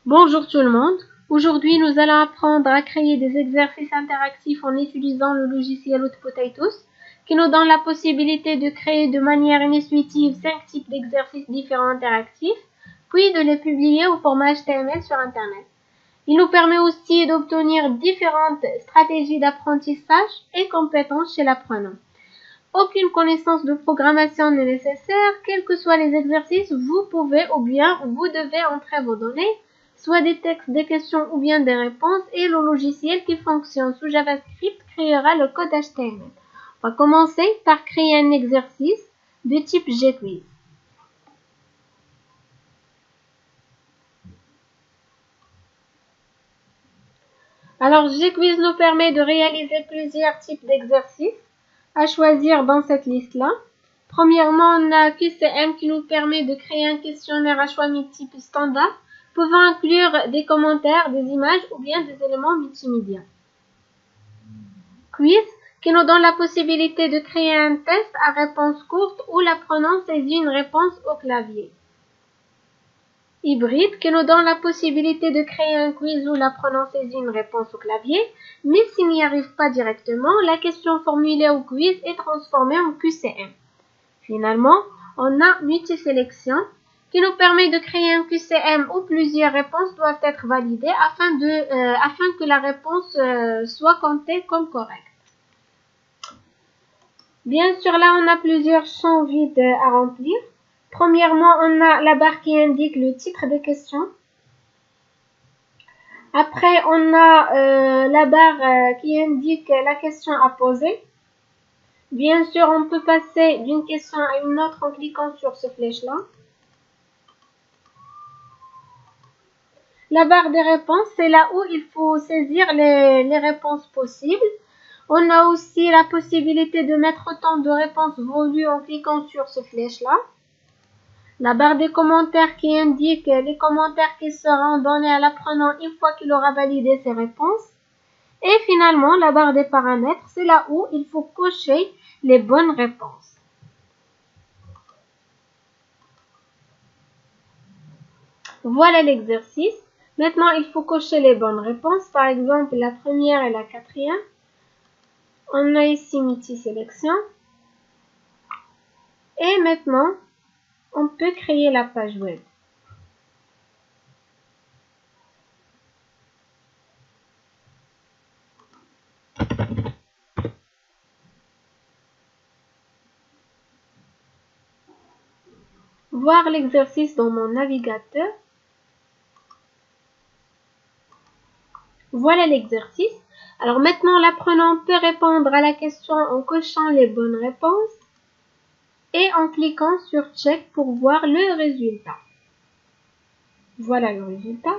Bonjour tout le monde. Aujourd'hui, nous allons apprendre à créer des exercices interactifs en utilisant le logiciel Hotpotatoes qui nous donne la possibilité de créer de manière intuitive 5 types d'exercices différents interactifs, puis de les publier au format HTML sur Internet. Il nous permet aussi d'obtenir différentes stratégies d'apprentissage et compétences chez l'apprenant. Aucune connaissance de programmation n'est nécessaire, quels que soient les exercices, vous pouvez ou bien vous devez entrer vos données, soit des textes, des questions ou bien des réponses, et le logiciel qui fonctionne sous JavaScript créera le code HTML. On va commencer par créer un exercice de type GQuiz. Alors GQuiz nous permet de réaliser plusieurs types d'exercices à choisir dans cette liste-là. Premièrement, on a QCM qui nous permet de créer un questionnaire à choix type standard, pouvant inclure des commentaires, des images ou bien des éléments multimédia. Quiz qui nous donne la possibilité de créer un test à réponse courte où l'apprenant saisit une réponse au clavier. Hybride qui nous donne la possibilité de créer un quiz où l'apprenant saisit une réponse au clavier, mais s'il n'y arrive pas directement, la question formulée au quiz est transformée en QCM. Finalement, on a multisélection qui nous permet de créer un QCM où plusieurs réponses doivent être validées afin que la réponse soit comptée comme correcte. Bien sûr, là, on a plusieurs champs vides à remplir. Premièrement, on a la barre qui indique le titre des questions. Après, on a la barre qui indique la question à poser. Bien sûr, on peut passer d'une question à une autre en cliquant sur ce flèche-là. La barre des réponses, c'est là où il faut saisir les réponses possibles. On a aussi la possibilité de mettre autant de réponses voulues en cliquant sur ce flèche-là. La barre des commentaires qui indique les commentaires qui seront donnés à l'apprenant une fois qu'il aura validé ses réponses. Et finalement, la barre des paramètres, c'est là où il faut cocher les bonnes réponses. Voilà l'exercice. Maintenant, il faut cocher les bonnes réponses. Par exemple, la première et la quatrième. On a ici multi-sélection. Et maintenant, on peut créer la page web. Voir l'exercice dans mon navigateur. Voilà l'exercice. Alors maintenant, l'apprenant peut répondre à la question en cochant les bonnes réponses et en cliquant sur Check pour voir le résultat. Voilà le résultat.